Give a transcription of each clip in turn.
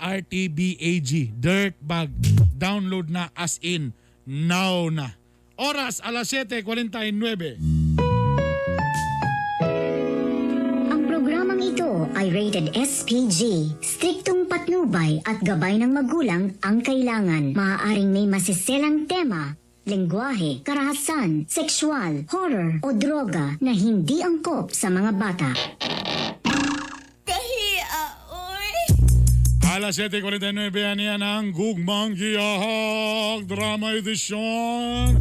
DIRTBAG. Dirtbag. Download na as in now na. Oras alas 7:49. Ang programang ito ay rated SPG. Striktong patnubay at gabay ng magulang ang kailangan. Maaaring may masiselang tema, lengguwahe, karahasan, sexual, horror o droga na hindi angkop sa mga bata. Alas 7:49 yan ang Gugmang Giyahag Drama Edition.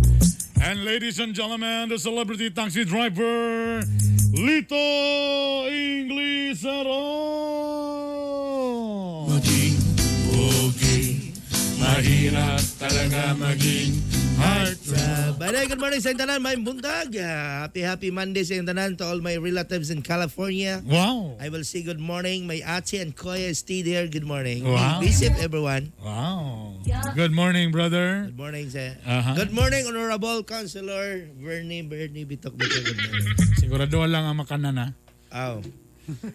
And ladies and gentlemen, the celebrity taxi driver, Lito Inglisero. Maging okay, mahirap talaga maging heartthrob. Good morning sa tanan, may buntag. Happy Monday sa tanan to all my relatives in California. Wow. I will say good morning. My ate and Koya stayed here. Good morning. Wow. Be safe, everyone. Wow. Good morning, brother. Good morning, sir. Uh-huh. Good morning, Honorable Councilor Bernie Bitok. Good morning. Sigurado lang ang makanan, ha? Aw.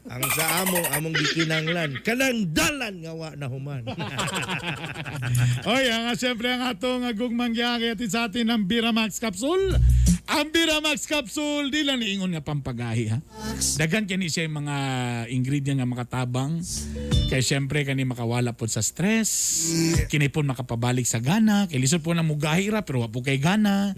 Ang sa among gikinanglan, kanang dalan nga wa na human. Oy, nga siyempre ang atong gugmang gyakit sa atin ang Biramax Capsule. Ang Biramax Capsule, di lang niingon nga pampagahi, ha? Dagan kini siya yung mga ingredient nga makatabang. Kaya siyempre kani makawala po sa stress. Kini po makapabalik sa gana. Kaya lisod po na mugahi ra pero wa po kay gana.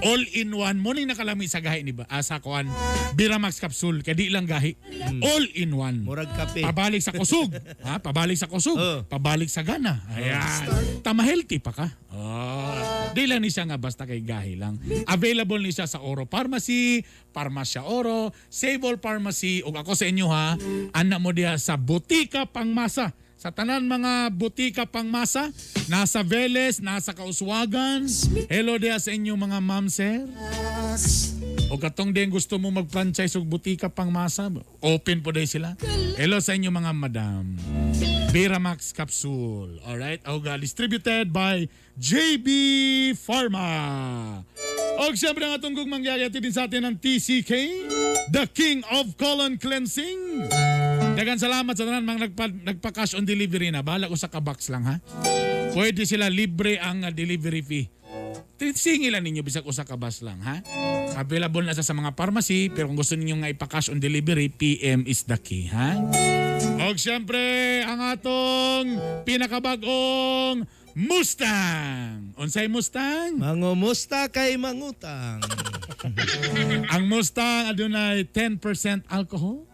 All in one. Muning nakalami sa gahi ni ba? Sa kuan. Biramax Capsule. Kaya di lang gahi. All in one. Murag kape. Pabalik sa kusog. Ha? Pabalik sa kusog. Pabalik sa gana. Ayan. Tama healthy pa ka. Di lang ni siya nga basta kay gahi lang. Available ni siya sa Oro Pharmacy, Parmasya Oro, Save All Pharmacy, ug ako sa inyo ha, ana mo diha sa Butika Pangmasa. Sa tanan mga butika pangmasa, nasa Veles, nasa Kauswagan. Hello diha sa inyo mga ma'am sir. O katong din gusto mo mag-franchise og butika pangmasa, open po din sila. Hello sa inyo mga madam. Biramax Capsule. Alright? Distributed by JB Pharma. O siyempre ang atong gugmang gyakit din sa atin ng TCK, the King of Colon Cleansing. Dagan salamat sa tanan mga nagpa-cash on delivery na. Bahala ko sa kabox lang ha. Pwede sila libre ang delivery fee. Singilan ninyo bisag usa ka bus lang ha. Available na sa mga pharmacy pero kung gusto ninyo nga ipa-cash on delivery, PM is the key ha. Og syempre ang atong pinakabag-ong Mustang. Unsay Mustang? Mangumusta kay mangutang. Ang Mustang adunay 10% alcohol.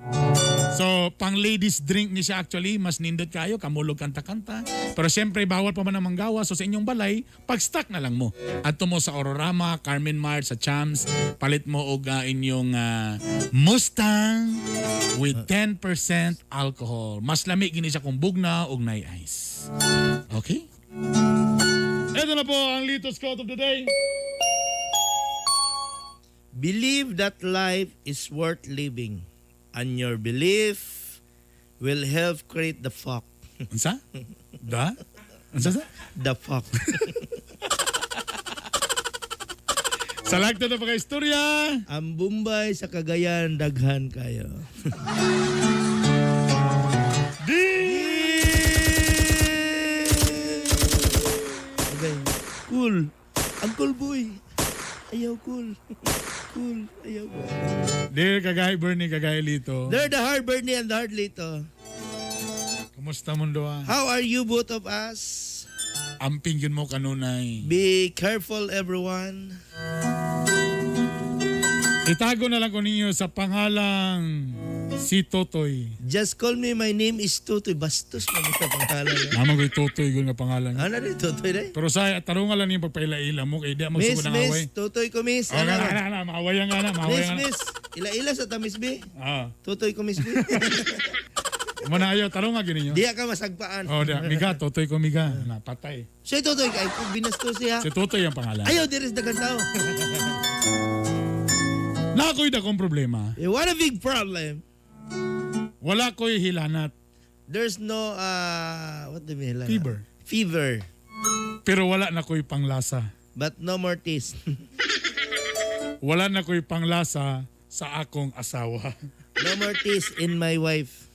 So, pang ladies drink ni siya actually, mas nindot kayo, kamulog kanta-kanta. Pero siyempre, bawal pa man ang manggawa. So, sa inyong balay, pag-stock na lang mo. At mo sa Aurorama, Carmen Mart, sa Champs, palit mo og inyong Mustang with 10% alcohol. Mas lamig gini siya kung bugna og nay ice. Okay? Ito na po ang Litos Quote of the Day. Believe that life is worth living, and your belief will help create the fuck. Unsa? Da? Unsa sa? The fuck. Salagto na pa istorya. Ang Bombay sa Cagayan, daghan kayo. Okay. Cool. Uncle Boy. Ayaw cool. Cool. Ayaw cool. Dear Kagay Bernie, Kagay Lito. They're the hard Bernie and the hard Lito. Kumusta mundo ah? How are you both of us? Amping yun mo kanunay. Be careful everyone. Itago na lang ko ninyo sa pangalang si Totoy. Just call me, my name is Tutoy. Bastos mo sa pangalan. Naman ko'y Totoy ko nga pangalan. Ano rin, Tutoy rin? Pero sa tarungan lang yung pagpaila-ila mo kaya di ang Miss, magsugod ng away. Tutoy ko, miss. Oh, Ano? maawayan nga na. Miss. Ila-ila sa tamis, B. Tutoy ko, miss, B. Muna ayo, tarungan gini nyo. Diya ka masagpaan. Oh, miga, Totoy ko miga. Napatay. Siya, Tutoy, ay kung binastos siya. Si Totoy ang pangalan. Ayaw, there is dagang tao. Na ako'y dakong problema. What a big problem. Wala ko'y hilanat. There's no, what do you mean? Fever. Fever. Pero wala na ko'y panglasa. But no more taste. Wala na ko'y panglasa sa akong asawa. No more taste in my wife.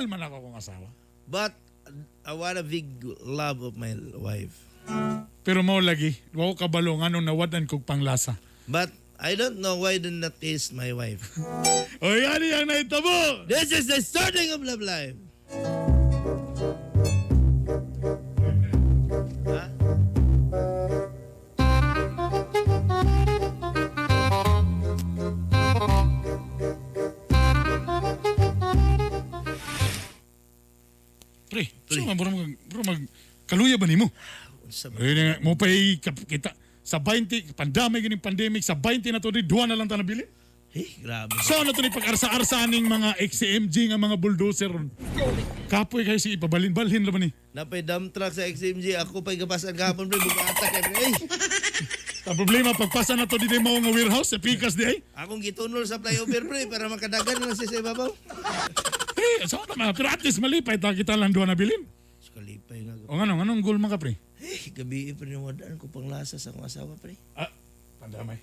mahal man ako akong asawa. But I want a big love of my wife. Pero mo lagi, wako kabalo nga nung nawadan kog panglasa. But I don't know why do not taste my wife. O yan yung naitabo! This is the starting of love life. Ha? Pre, so nga bro mag kaluya ba nimo? Unsa ba? Mo pa'y kita sa 20, pandamay ganing pandemic, sa 20 na to, duha na lang ta nabili. Grabe. So na to ni pag-arsa-arsaning mga XCMG nga mga bulldozer. Kapoy kayo si ipabalin-balhin laban ni. Napay dump truck sa XMG. Ako pa'y gapasan kahapon, pre. Bukata kay pre. Ang problema, pagpasa na to di mo nga warehouse sa Pikas di ay. Akong gitunol sa flyover, pre, para makadagan na siya sa ibabaw. So naman, pero at least malipay ta kita lang duha nabilin. Kalipay nga. O anong goal man ka pre? Gabi pa rin wadaan ko pang lasa sa akong asawa, pre. Pandamay.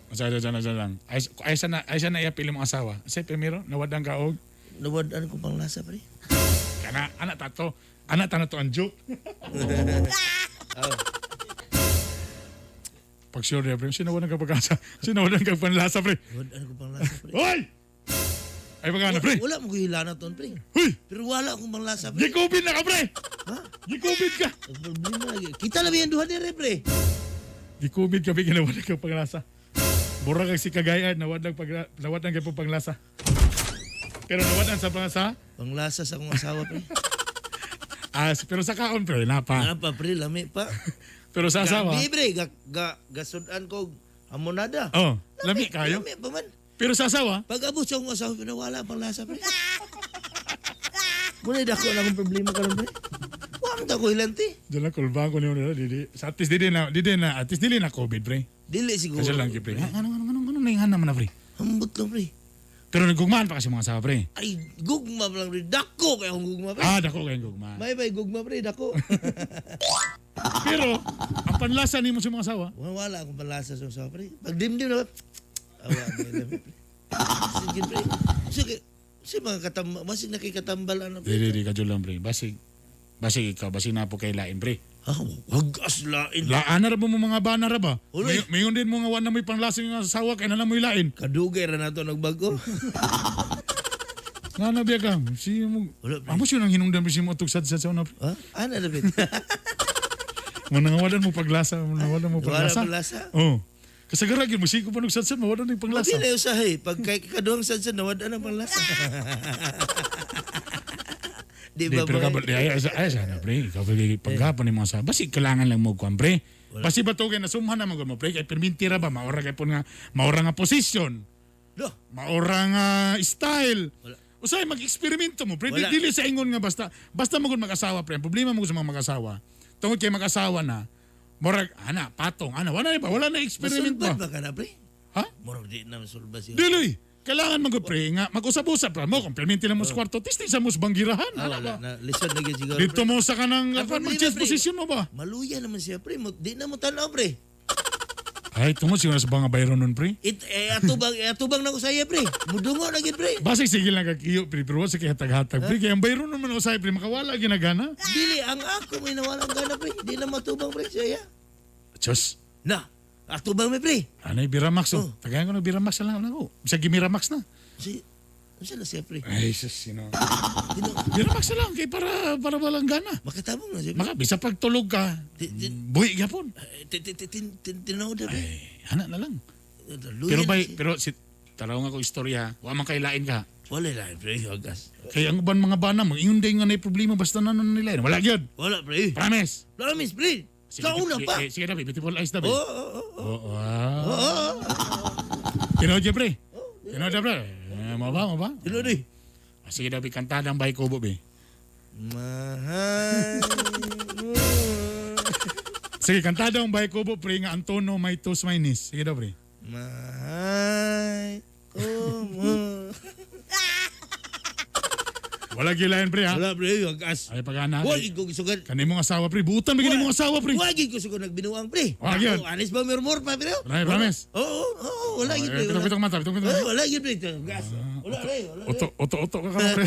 Masaya lang. Ay sana iya pili mong asawa. Say primero, nawadang ka og Nawadaan ko pang lasa, pre. kana anak tato. Anak ta na to ang joke. Pag sure na pre, sinawadan ka pag-asa. Sinawadan ka panlasa pre. Nawadaan ko pang lasa, pre. Hoy! Ay pagana pre. Wala mo kuhilana ton, pre. Hoy! Pero wala akong pang lasa, pre. Gikubid na ka pre. Ha? Gikubid ka. Ang problema lagi. Kita lang yan duha dire, pre. Gikubid ka pre, kinawadan ka panglasa. Bura kag si Cagayan, nawadan ka po panglasa. Pero nawadan sa panglasa. Pang lasa sa akong asawa, pre. Pero sa kaon pre, napa. Ano pa, pre? Lami pa. Pero sa asawa. Gabi, pre. Gasudan ko hamonada. Oh, lami kayo. Lami pa man. Pero sa asawa, Pag abot sa akong asawa, pinawala pang lasa, pre. Muna dako na akong problema karon, pre. Wala ko hilanti. diyan lang kulbang ko niyo didi. Sa at least didi na at least dili na COVID pre. Dili siguro. Kasi lang pre. Ano naingan naman na pre. Hambot lang, pre. Pero nagugmaan pa kasi mga asawa pre. Ay, gugma lang, pre. Dako kaya akong gugma, pre. Dako kayong gugma. May gugma, pre. Dako. Pero ang panlasa nimo sa mga asawa, Wala akong palasa sa usawa, pre. Pag dimdim na, awa na yun, pre. Sige, pre. Sige, mga katambal, masig nakikatambal, ano, pre. di ka lang pre. Basig ikaw, basig na po kay lain pre. Wag aslain. Laan na ra mo mga bana ra ba? Uloy. Mayon din mo nga wala may panlasa ng asawa kay na lang mo ilain. Kadugay ra na to nagbago. Nga na biya ka. Si mo. Wala, pre. Amo siya nang hinungdan mo si mo tugsad sa una pre. Ha? Ano na, pre? Manangawalan mo paglasa, manangawalan mo Wala paglasa. palasa. Oh. Kasagara gyud mo siko pa nagsadsad mawalan ng panglasa. Mabila yung sahay. Pag kay kaduhang sadsa, nawada ng panglasa. Di Di, ba, pero boy? kapag ay sana pre, kapag paghapon ni mga sa, basi kailangan lang mo kuan pre. Basi ba to kay nasumhan na mo pre, kay permintira ba maora kay pon nga maora nga position, Loh, maora nga style. Wala. Usay mag-eksperimento mo pre, Wala. dili sa ingon nga basta mo gud mag-asawa pre. Ang problema mo sa mga mag-asawa, tungod kay mag-asawa na, murag patong, wala na experiment masulbad ba? ba ka na, pre? Ha? Murag di na masulbad siya. Dili. Kailangan mag-pre nga, mag-usap-usap ra mo, komplementi lang mo sa kwarto, tisting sa mo sa banggirahan. Wala na. Listen na gyud siguro, Dito pre. mo sa kanang Ang problema, mag-chess pre. position mo ba? Maluya naman siya, pre. Di na mo tanaw, pre. Ay, tungod siguro sa mga bayron nun, pre. Atubang na ko saya, pre. Mudungo na gyud, pre. Basta sige lang kakiyo, pre, pero wala sa kihatag-hatag, pre. Kaya ang bayron naman usay, pre, makawala ginagana. Dili ang ako may nawalang gana, pre. Di na matubang, pre, saya. Diyos, Na, atubang may, pre. anay Biramax, Oh. Tagayan ko na Biramax na lang ako. Bisa Gimiramax na. Si, ano na siya, pre? Ay, sus, Tino, Biramax na lang, kay para walang gana. makatabang na siya, pre. Bisa pagtulog ka, buhi gapon. Tinaw na, pre. Ay, anak na lang. Luya na siya. Pero taraw nga ko istorya, wa man kailain ka. Wala lang, pre. Wagas. Kaya ang uban mga bana, mag-ingon din nga na problema basta na nila. Wala gyud. Wala, pre. Promise. Promise, pre. Kauna pa. Sige na, beautiful eyes na, Oo, be. oo, oo. Wow. Tinood niya, pre. Tinood niya, pre. Mo ba? Tino, pre. Sige na, be, kantada ang bahay kubo, be. Mahal mo. Sige, kantada ang bahay kubo, pre, nga Antono, may tos, may nis. Sige na, pre. Mahal ko mo. Wala gilayan pre ha. Wala pre, yung gas. Ay pagana. Wagi ko gisugan. Kani mong asawa pre, butan bigyan mong asawa pre. Wagi ko sugan nagbinuang pre. Wag yun. Anis ba murmur pa pre? Wala, promise? Oo, wala gid pre. Pitong mata, pitong mata. Wala gid pre. Gas. Wala pre, wala. Oto ka pre.